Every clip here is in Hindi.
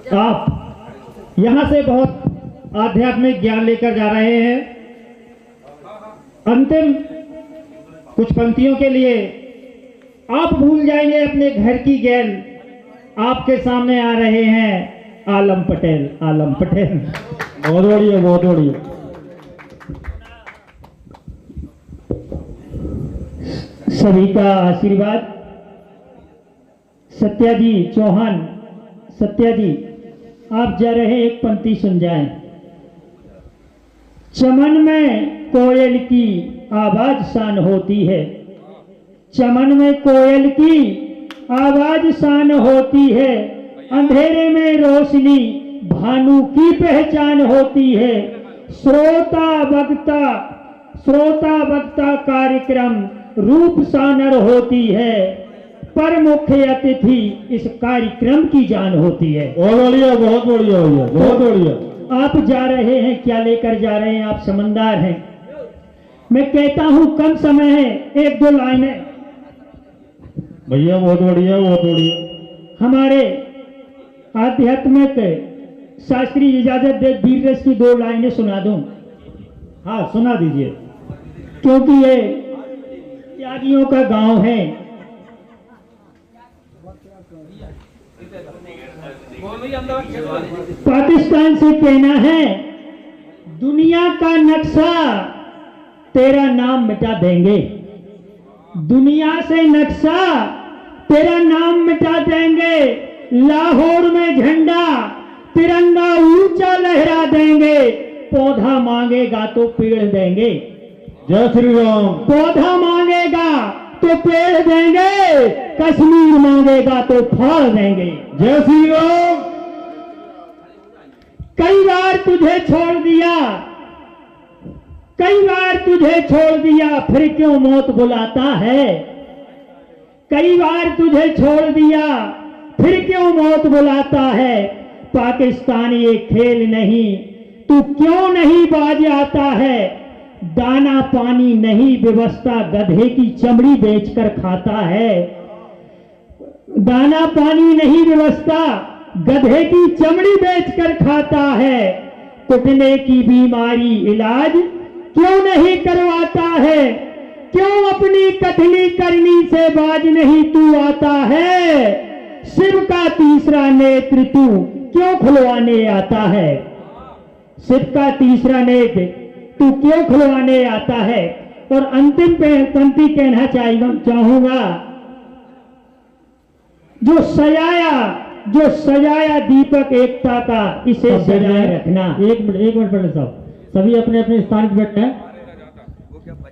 आप यहाँ से बहुत आध्यात्मिक ज्ञान लेकर जा रहे हैं। अंतिम कुछ पंक्तियों के लिए आप भूल जाएंगे अपने घर की गैल। आपके सामने आ रहे हैं आलम पटेल। आलम पटेल बहुत बढ़िया, बहुत बढ़िया। सभी का आशीर्वाद। सत्या जी चौहान, सत्या जी आप जा रहे हैं, एक पंक्ति सुन जाएं। चमन में कोयल की आवाज शान होती है, चमन में कोयल की आवाज शान होती है, अंधेरे में रोशनी भानु की पहचान होती है। श्रोता वक्ता कार्यक्रम रूप सानर होती है, पर मुख्य अतिथि इस कार्यक्रम की जान होती है। बहुत बढ़िया, बहुत बढ़िया भैया, बहुत बढ़िया। आप जा रहे हैं, क्या लेकर जा रहे हैं? आप समझदार हैं। मैं कहता हूं कम समय है, एक दो लाइनें। भैया बहुत बढ़िया, बहुत बढ़िया। हमारे आध्यात्मिक शास्त्री इजाजत दे, वीर रस की दो लाइनें सुना दूं। हाँ सुना दीजिए। क्योंकि ये त्यागियों का गांव है। पाकिस्तान से कहना है, दुनिया का नक्शा तेरा नाम मिटा देंगे, दुनिया से नक्शा तेरा नाम मिटा देंगे। लाहौर में झंडा तिरंगा ऊंचा लहरा देंगे, पौधा मांगेगा तो पेड़ देंगे। जय श्री राम। पौधा मांगेगा तो पेड़ देंगे, कश्मीर मांगेगा तो फल देंगे। जय श्री राम। कई बार तुझे छोड़ दिया, कई बार तुझे छोड़ दिया, फिर क्यों मौत बुलाता है? कई बार तुझे छोड़ दिया, फिर क्यों मौत बुलाता है? पाकिस्तान ये खेल नहीं, तू क्यों नहीं बाज आता है? दाना पानी नहीं व्यवस्था, गधे की चमड़ी बेचकर खाता है। दाना पानी नहीं व्यवस्था, गधे की चमड़ी बेचकर खाता है। टूटने की बीमारी इलाज क्यों नहीं करवाता है? क्यों अपनी कथनी करनी से बाज नहीं तू आता है? शिव का तीसरा नेत्र तू क्यों खुलवाने आता है? शिव का तीसरा नेत्र तू क्यों खुलवाने आता है? और अंतिम पंक्ति कहना चाहूंगा, जो सजाया दीपक एकता का, इसे सजाए रखना। एक मिनट पंडित साहब, सभी अपने अपने स्थान पर बैठे हैं।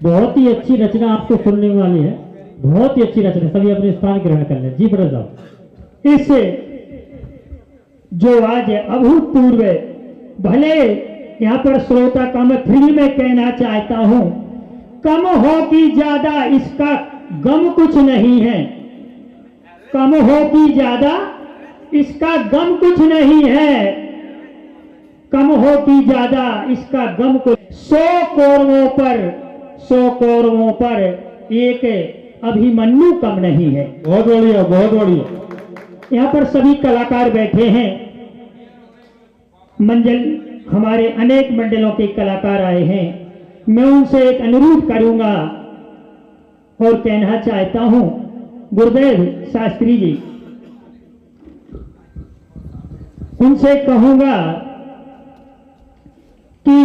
बहुत ही अच्छी रचना आपको सुनने वाली है, बहुत ही अच्छी रचना। सभी अपने स्थान ग्रहण कर लें। जी पंडित साहब। इससे जो आज अभूतपूर्व, भले यहाँ पर श्रोता का मैं फ्री में कहना चाहता हूं, कम हो कि ज्यादा इसका गम कुछ नहीं है। कम हो कि ज्यादा इसका गम कुछ नहीं है। कम हो कि ज्यादा इसका गम कुछ। 100 कौरवों पर एक अभिमन्यु कम नहीं है। बहुत बढ़िया, बहुत बढ़िया। यहाँ पर सभी कलाकार बैठे हैं। हमारे अनेक मंडलों के कलाकार आए हैं। मैं उनसे एक अनुरोध करूंगा और कहना चाहता हूं, गुरुदेव शास्त्री जी, उनसे कहूंगा कि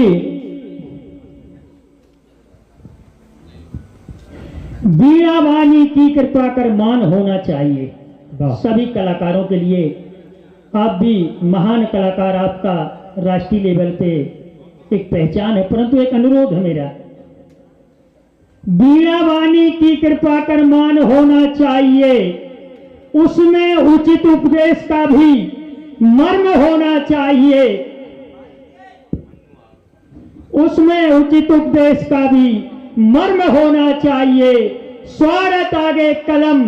वीणा वाणी की कृपा कर मान होना चाहिए सभी कलाकारों के लिए। आप भी महान कलाकार, आपका राष्ट्रीय लेवल पे एक पहचान है, परंतु एक अनुरोध है मेरा, वीणा वाणी की कृपा कर मान होना चाहिए। उसमें उचित उपदेश का भी मर्म होना चाहिए। उसमें उचित उपदेश का भी मर्म होना चाहिए। स्वार्थ आगे कलम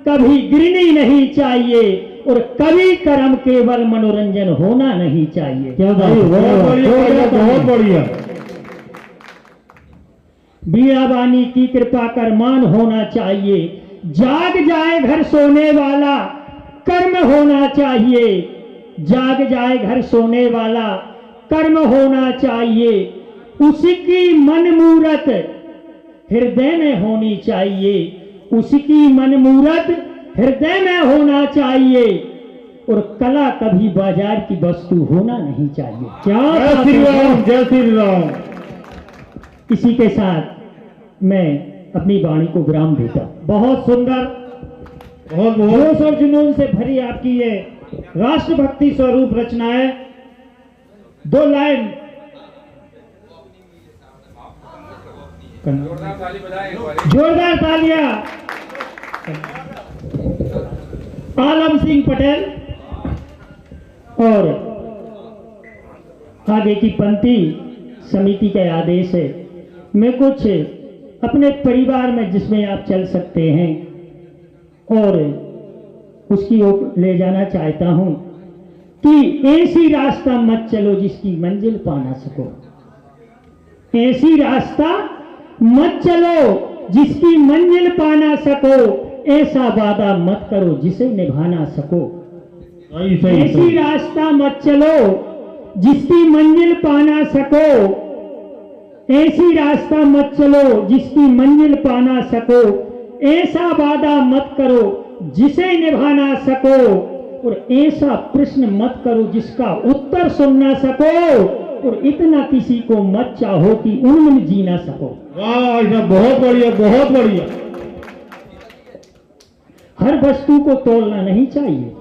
कभी गिरनी नहीं चाहिए, और कवि कर्म केवल मनोरंजन होना नहीं चाहिए। क्या बात है, बहुत बढ़िया। वीणा वाणी की कृपा कर मान होना चाहिए। जाग जाए घर सोने वाला कर्म होना चाहिए। जाग जाए घर सोने वाला, कर्म होना चाहिए उसकी मन मूरत हृदय में होनी चाहिए, उसकी मन मूरत हृदय में होना चाहिए, और कला कभी बाजार की वस्तु होना नहीं चाहिए। क्या जय श्री राम, जय श्री राम। इसी के साथ मैं अपनी वाणी को विराम देता हूं। बहुत सुंदर, बहुत जोश और जुनून से भरी आपकी ये राष्ट्रभक्ति स्वरूप रचनाएं, 2 लाइन जोरदार तालियां आलम सिंह पटेल। और आगे की पंक्ति समिति का आदेश है। मैं कुछ अपने परिवार में जिसमें आप चल सकते हैं और उसकी ओर ले जाना चाहता हूं कि ऐसी रास्ता मत चलो जिसकी मंजिल पा ना सको, ऐसी रास्ता मत चलो जिसकी मंजिल पा ना सको, ऐसा वादा मत करो जिसे निभा ना सको। ऐसी रास्ता मत चलो जिसकी मंजिल पा ना सको, ऐसी रास्ता मत चलो जिसकी मंजिल पा ना सको, ऐसा वादा मत करो जिसे निभा ना सको, और ऐसा प्रश्न मत करो जिसका उत्तर सुन ना सको, और इतना किसी को मत चाहो कि उनमें जी ना सको। वाह, बहुत बढ़िया, बहुत बढ़िया। हर वस्तु को तोलना नहीं चाहिए,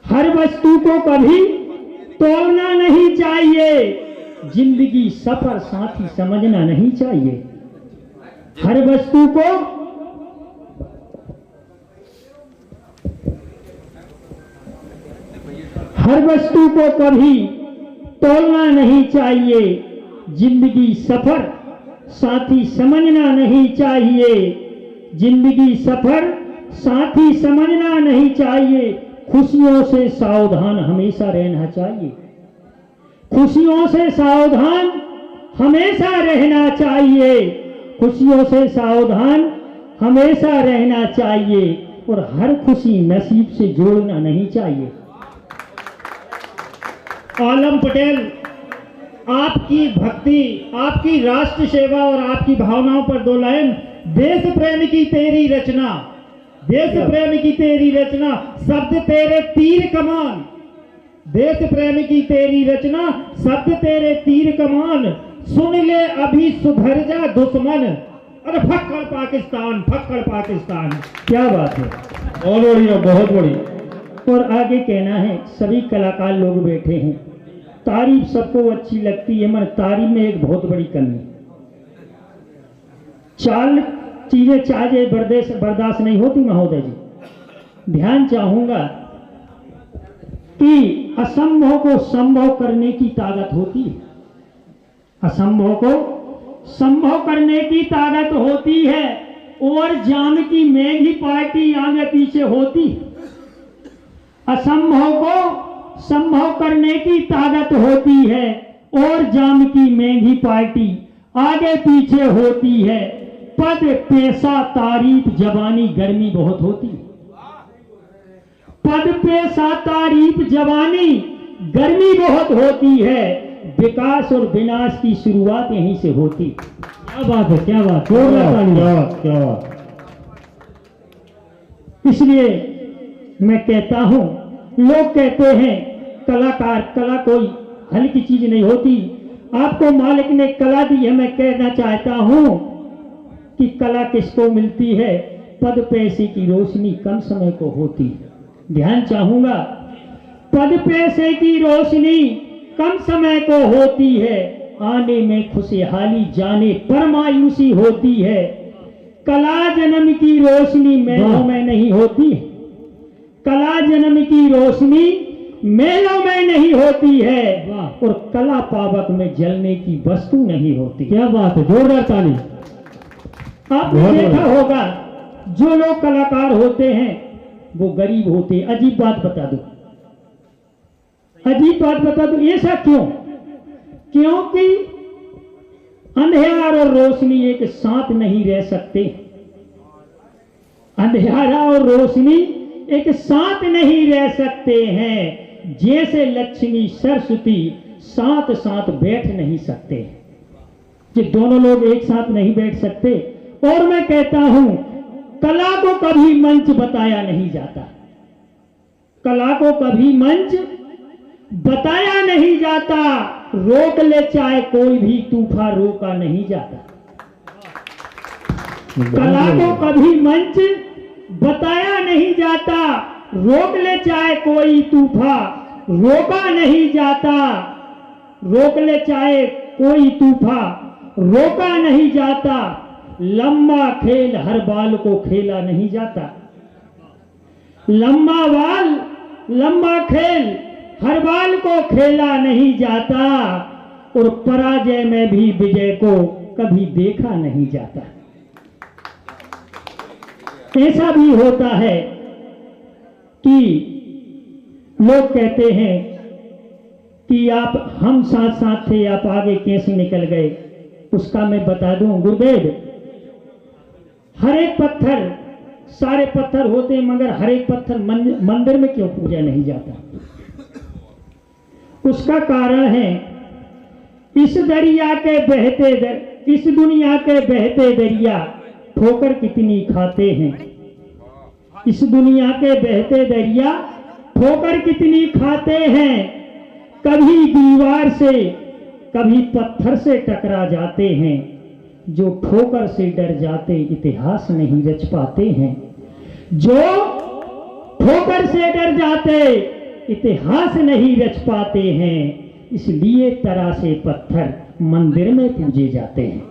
हर वस्तु को कभी तोलना नहीं चाहिए, जिंदगी सफर साथी समझना नहीं चाहिए। हर वस्तु को कभी तोलना नहीं चाहिए, जिंदगी सफर साथी समझना नहीं चाहिए, जिंदगी सफर साथी समझना नहीं चाहिए। खुशियों से सावधान हमेशा रहना चाहिए, खुशियों से सावधान हमेशा रहना चाहिए, खुशियों से सावधान हमेशा रहना चाहिए, और हर खुशी नसीब से जोड़ना नहीं चाहिए। आलम पटेल, आपकी भक्ति, आपकी राष्ट्र सेवा और आपकी भावनाओं पर 2 लाइन। देश प्रेम की तेरी रचना, देश प्रेम की तेरी रचना, शब्द तेरे तीर कमान, देश प्रेम की तेरी रचना, शब्द तेरे तीर कमान, सुन ले अभी सुधर जा दुश्मन, अरे फक्कड़ पाकिस्तान, फक्कड़ पाकिस्तान। क्या बात है, बहुत बढ़िया, बहुत बढ़िया। और आगे कहना है, सभी कलाकार लोग बैठे हैं, तारीफ सबको अच्छी लगती है, मगर तारीफ में एक बहुत बड़ी कमी, चाल चीजें चाहे बर्दाश्त नहीं होती महोदय जी। ध्यान चाहूंगा कि असंभव को संभव करने की ताकत होती है, असंभव को संभव करने की ताकत होती है, और जान की मेघी पार्टी आगे पीछे होती। असंभव को संभव करने की ताकत होती है, और जाम की मेघी पार्टी आगे पीछे होती है। पद पैसा तारीफ जवानी गर्मी बहुत होती, पद पैसा तारीफ जवानी गर्मी बहुत होती है, विकास और विनाश की शुरुआत यहीं से होती। क्या बात है, क्या बात, क्या बात। इसलिए मैं कहता हूं, लोग कहते हैं कलाकार, कला कोई हल्की चीज नहीं होती। आपको मालिक ने कला दी है, मैं कहना चाहता हूं कि कला किसको मिलती है? पद पैसे की रोशनी कम समय को होती है। ध्यान चाहूंगा, पद पैसे की रोशनी कम समय को होती है, आने में खुशहाली जाने पर मायूसी होती है। कला जन्म की रोशनी महलों में नहीं होती, कला जन्म की रोशनी मेलों में नहीं होती है, और कला पावक में जलने की वस्तु नहीं होती। क्या बात है, जोरदार ताली। आपने देखा होगा, जो लोग कलाकार होते हैं वो गरीब होते हैं। अजीब बात बता दो, अजीब बात बता दो, ऐसा क्यों? क्योंकि अंधेरा और रोशनी एक साथ नहीं रह सकते, अंधेरा और रोशनी एक साथ नहीं रह सकते हैं, जैसे लक्ष्मी सरस्वती साथ साथ बैठ नहीं सकते। ये दोनों लोग एक साथ नहीं बैठ सकते। और मैं कहता हूं, कला को कभी मंच बताया नहीं जाता, कला को कभी मंच बताया नहीं जाता। रोक ले चाहे कोई भी तूफान, रोका नहीं जाता। कला को कभी मंच बताया नहीं जाता, रोक ले चाहे कोई तूफान, रोका नहीं जाता। रोक ले चाहे कोई तूफान, रोका नहीं जाता। लंबा खेल हर बाल को खेला नहीं जाता। लंबा खेल हर बाल को खेला नहीं जाता। और पराजय में भी विजय को कभी देखा नहीं जाता। ऐसा भी होता है कि लोग कहते हैं कि आप हम साथ साथ थे, आप आगे कैसे निकल गए। उसका मैं बता दूं गुरुदेव, हर एक पत्थर, सारे पत्थर होते हैं, मगर हर एक पत्थर मंदिर में क्यों पूजा नहीं जाता। उसका कारण है, इस दुनिया के बहते दरिया ठोकर कितनी खाते हैं। इस दुनिया के बहते दरिया ठोकर कितनी खाते हैं। कभी दीवार से कभी पत्थर से टकरा जाते हैं। जो ठोकर से डर जाते इतिहास नहीं रच पाते हैं। जो ठोकर से डर जाते इतिहास नहीं रच पाते हैं। इसलिए तरासे पत्थर मंदिर में पूजे जाते हैं।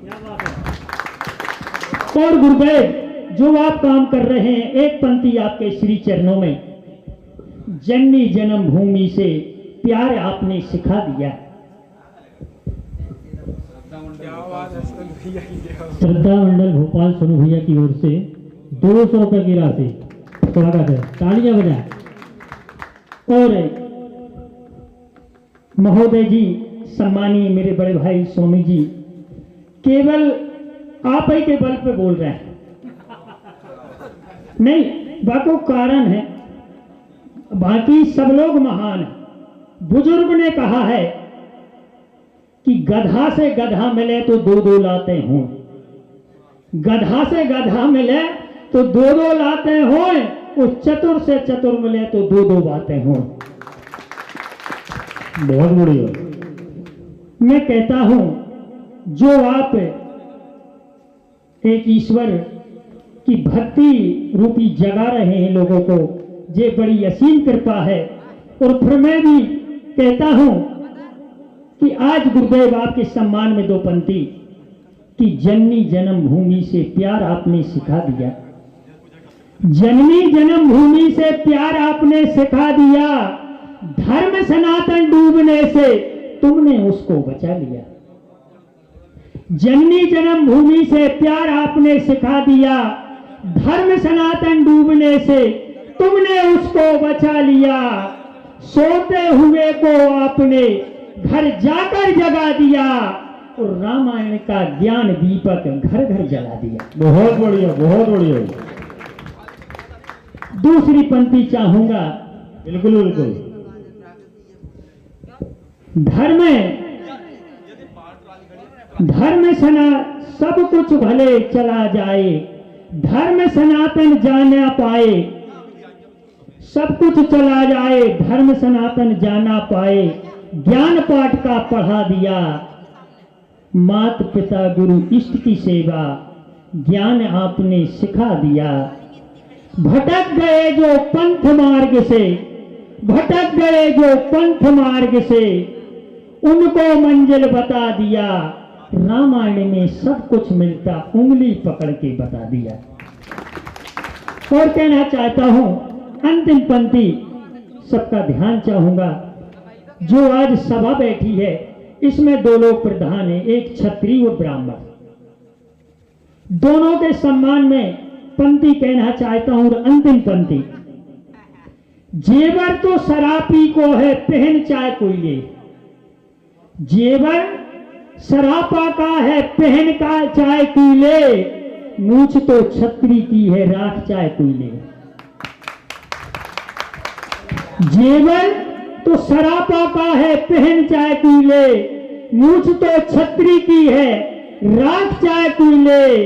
और गुरुदेव, जो आप काम कर रहे हैं, एक पंक्ति आपके श्री चरणों में, जननी जन्मभूमि से प्यार आपने सिखा दिया। श्रद्धा मंडल भोपाल सोनू भैया की ओर से 200 रुपए की राशि स्वागत है, तालियां बजाएं। और महोदय जी, सम्मानीय मेरे बड़े भाई स्वामी जी, केवल आप ही के बल पे बोल रहे हैं, नहीं, बाकी कारण है, बाकी सब लोग महान हैं। बुजुर्ग ने कहा है कि गधा से गधा मिले तो दो दो लाते हों, गधा से गधा मिले तो दो दो लाते हों, और चतुर से चतुर मिले तो दो दो बातें हों। बहुत बढ़िया। मैं कहता हूं, जो आप एक ईश्वर की भक्ति रूपी जगा रहे हैं लोगों को, ये बड़ी असीम कृपा है। और फिर मैं भी कहता हूं कि आज गुरुदेव आपके सम्मान में 2 पंक्ति कि जननी जन्मभूमि से प्यार आपने सिखा दिया। जननी जन्मभूमि से प्यार आपने सिखा दिया। धर्म सनातन डूबने से तुमने उसको बचा लिया। जननी जन्मभूमि से प्यार आपने सिखा दिया। धर्म सनातन डूबने से तुमने उसको बचा लिया। सोते हुए को आपने घर जाकर जगा दिया, और रामायण का ज्ञान दीपक घर घर जला दिया। बहुत बढ़िया, बहुत बढ़िया। दूसरी पंक्ति चाहूंगा। बिल्कुल बिल्कुल। धर्म सना सब कुछ भले चला जाए, धर्म सनातन जाना पाए। सब कुछ चला जाए, धर्म सनातन जाना पाए। ज्ञान पाठ का पढ़ा दिया। माता पिता गुरु इष्ट की सेवा, ज्ञान आपने सिखा दिया। भटक गए जो पंथ मार्ग से, भटक गए जो पंथ मार्ग से, उनको मंजिल बता दिया। रामायण में सब कुछ मिलता, उंगली पकड़ के बता दिया। और कहना चाहता हूं, अंतिम पंक्ति सबका ध्यान चाहूंगा। जो आज सभा बैठी है, इसमें 2 लोग प्रधान हैं, एक क्षत्रिय और ब्राह्मण। दोनों के सम्मान में पंक्ति कहना चाहता हूं। अंतिम पंक्ति, जेवर तो सरापी को है, पहन चाहे कोई ले। जेवर सरापा का है, पहन का चाहे कोई ले। मूछ तो छत्री की है, राख चाहे कोई ले। जेवर तो सरापा का है, पहन चाहे कोई ले, मूछ तो छतरी की है, राख चाहे कोई ले,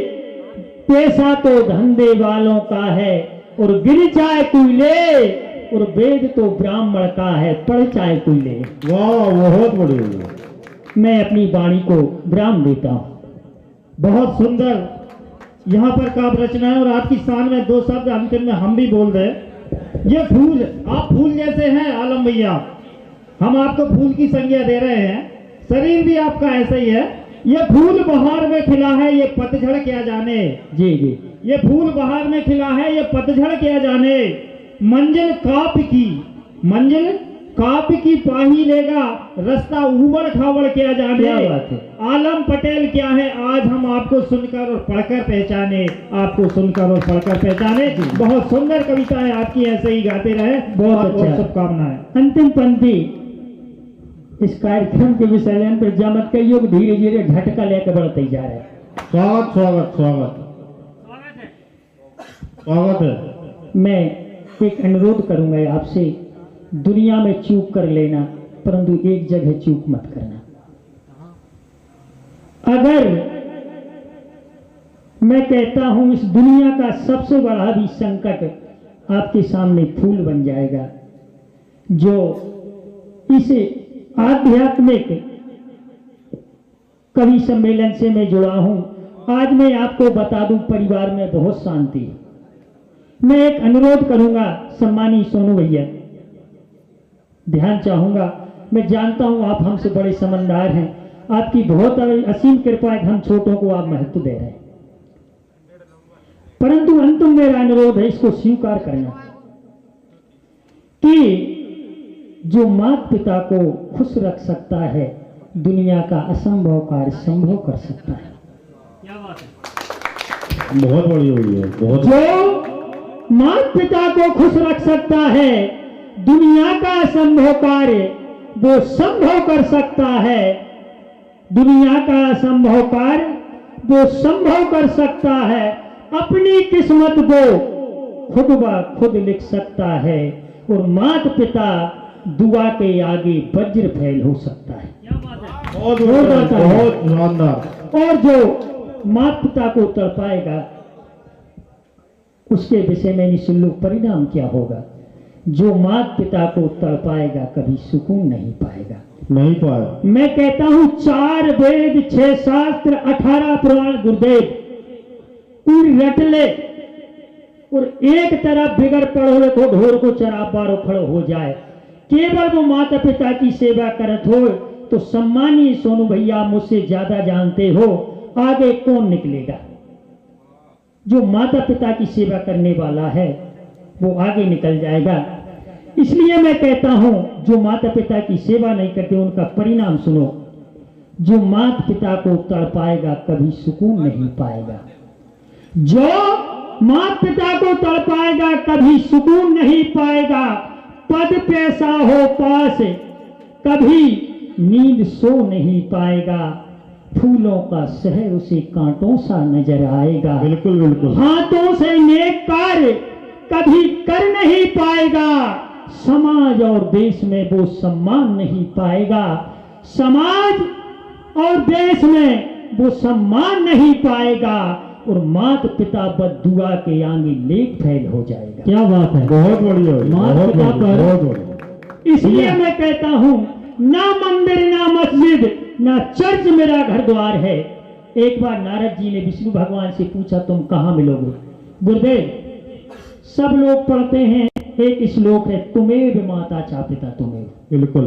पैसा तो धंधे वालों का है, और गिर चाहे कोई ले, और वेद तो ब्राह्मण का है, पढ़ चाहे कोई ले। वाह, बहुत बढ़िया। मैं अपनी वाणी को विराम देता हूँ। बहुत सुंदर यहाँ पर काव्य रचना है, और आपकी शान में दो शब्द अंतिम में हम भी बोल रहे। ये फूल, आप फूल जैसे हैं आलम भैया, हम आपको फूल की संज्ञा दे रहे हैं, शरीर भी आपका ऐसा ही है। ये फूल बहार में खिला है, ये पतझड़ क्या जाने। जी जी। ये फूल बहार में खिला है, ये पतझड़ क्या जाने। मंजिल काप की पाही लेगा, रास्ता उबड़ खाबड़ क्या जाने। क्या बात है। आलम पटेल क्या है आज हम आपको सुनकर और पढ़कर पहचाने, आपको सुनकर और पढ़कर पहचाने। बहुत सुंदर कविता है आपकी, ऐसे ही गाते रहे। बहुत अच्छा। शुभकामनाएं। अंतिम पंक्ति इस कार्यक्रम के विषय पर जामत का युग धीरे धीरे झटका लेकर बढ़ते जा रहा है। स्वागत स्वागत स्वागत स्वागत है। मैं एक अनुरोध करूंगा आपसे, दुनिया में चूक कर लेना, परंतु एक जगह चूक मत करना। अगर मैं कहता हूं इस दुनिया का सबसे बड़ा भी संकट आपके सामने फूल बन जाएगा, जो इसे आध्यात्मिक कवि सम्मेलन से मैं जुड़ा हूं। आज मैं आपको बता दूं, परिवार में बहुत शांति है। मैं एक अनुरोध करूंगा, सम्मानी सोनू भैया, ध्यान चाहूंगा। मैं जानता हूं आप हमसे बड़े समझदार हैं, आपकी बहुत असीम कृपा है, हम छोटों को आप महत्व दे रहे हैं, परंतु अंतिम मेरा अनुरोध है, इसको स्वीकार करना कि जो माता पिता को खुश रख सकता है, दुनिया का असंभव कार्य संभव कर सकता है। क्या बात है। बहुत बढ़िया हुई है। बहुत जो माता पिता को खुश रख सकता है, दुनिया का असंभव कार्य वो संभव कर सकता है। दुनिया का असंभव कार्य वो संभव कर सकता है। अपनी किस्मत वो खुद ब खुद लिख सकता है, और माता पिता दुआ के आगे वज्र फैल हो सकता है। क्या बात है। बहुत शानदार। और जो माता पिता को तड़पाएगा, उसके विषय में निःशुल्क परिणाम क्या होगा। जो माता पिता को तड़पाएगा कभी सुकून नहीं पाएगा। नहीं पाएगा। मैं कहता हूं 4 वेद 6 शास्त्र 18 पुराण गुरुदेव पूरी रट ले, और एक तरफ बिगड़ पड़ो तो ढोर को चरा पारो खड़ो हो जाए, केवल वो माता पिता की सेवा करत हो, तो सम्मानीय सोनू भैया मुझसे ज्यादा जानते हो, आगे कौन निकलेगा। जो माता पिता की सेवा करने वाला है वो आगे निकल जाएगा। इसलिए मैं कहता हूं, जो माता पिता की सेवा नहीं करते उनका परिणाम सुनो। जो माता पिता को तड़पाएगा कभी सुकून नहीं पाएगा। जो माता पिता को तड़पाएगा कभी सुकून नहीं पाएगा। पद पैसा हो पास कभी नींद सो नहीं पाएगा। फूलों का शहर उसे कांटों सा नजर आएगा। बिल्कुल बिल्कुल। हाथों से नेक कार्य कभी कर नहीं पाएगा। समाज और देश में वो सम्मान नहीं पाएगा। समाज और देश में वो सम्मान नहीं पाएगा, और माता पिता बद्दुआ के आगे लेख फैल हो जाएगा। क्या बात है। बहुत बढ़िया। माता पिता पर बहुत बढ़िया। इसलिए मैं कहता हूं, ना मंदिर ना मस्जिद ना चर्च मेरा घर द्वार है। एक बार नारद जी ने विष्णु भगवान से पूछा, तुम कहां मिलोगे। गुरुदेव, सब लोग पढ़ते हैं एक श्लोक है, तुम्हें माता चा पिता तुम्हें। बिल्कुल।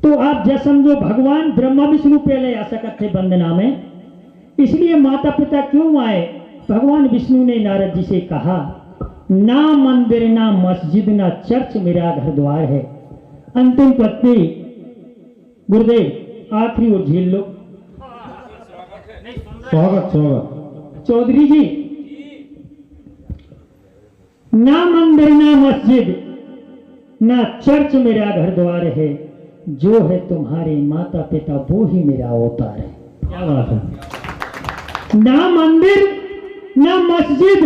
तो आप जैसे समझो भगवान ब्रह्मा विष्णु पहले आ सकते थे वंदना में, इसलिए माता पिता क्यों आए। भगवान विष्णु ने नारद जी से कहा, ना मंदिर ना मस्जिद ना चर्च मेरा घर द्वार है। अंतिम पत्नी गुरुदेव आखिरी और झेल लो। स्वागत स्वागत। चौधरी जी, ना मंदिर ना मस्जिद ना चर्च मेरा घर द्वार है। जो है तुम्हारे माता पिता वो ही मेरा अवतार है। क्या बात है। ना मंदिर ना मस्जिद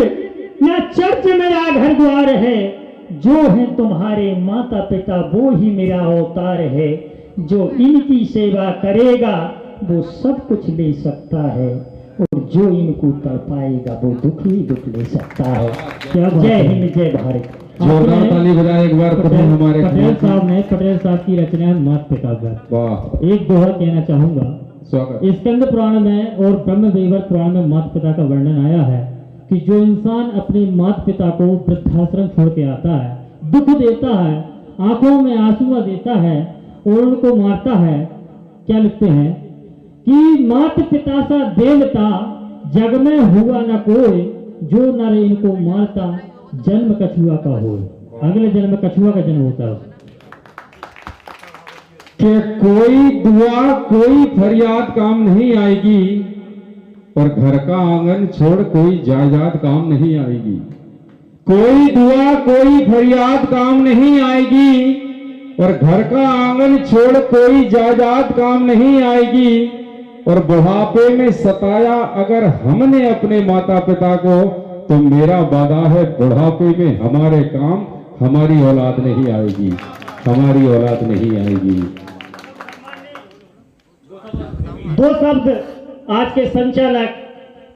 ना चर्च मेरा घर द्वार है। जो है तुम्हारे माता पिता वो ही मेरा अवतार है। जो इनकी सेवा करेगा वो सब कुछ ले सकता है, और जो इनको तड़पाएगा वो दुख ही दुख ले सकता है। क्या बात जय है। हिंद, जय भारत। जोरदार ताली बजाए एक बार प्रभु हमारे पटेल साहब की रचना है माता पिता पर। वाह, एक दोहा कहना चाहूंगा। स्वागत। स्कंद पुराण में और ब्रह्म वैवर्त पुराण में माता पिता का वर्णन आया है कि जो इंसान अपने माता पिता को वृद्धाश्रम छोड़ के आता है, दुख देता है, आंखों में आंसुआ देता है और उनको मारता है, क्या लिखते हैं कि माता पिता सा देवता जग में हुआ न कोई, जो नर इनको मारता जन्म कछुआ का हो। अगले जन्म में कछुआ का जन्म होता है। कि कोई दुआ कोई फरियाद काम नहीं आएगी, और घर का आंगन छोड़ कोई जायदाद काम नहीं आएगी। कोई दुआ कोई फरियाद काम नहीं आएगी, और घर का आंगन छोड़ कोई जायदाद काम नहीं आएगी। और बुढ़ापे में सताया अगर हमने अपने माता पिता को, तो मेरा वादा है बुढ़ापे में हमारे काम हमारी औलाद नहीं आएगी, हमारी औलाद नहीं आएगी। दो शब्द आज के संचालक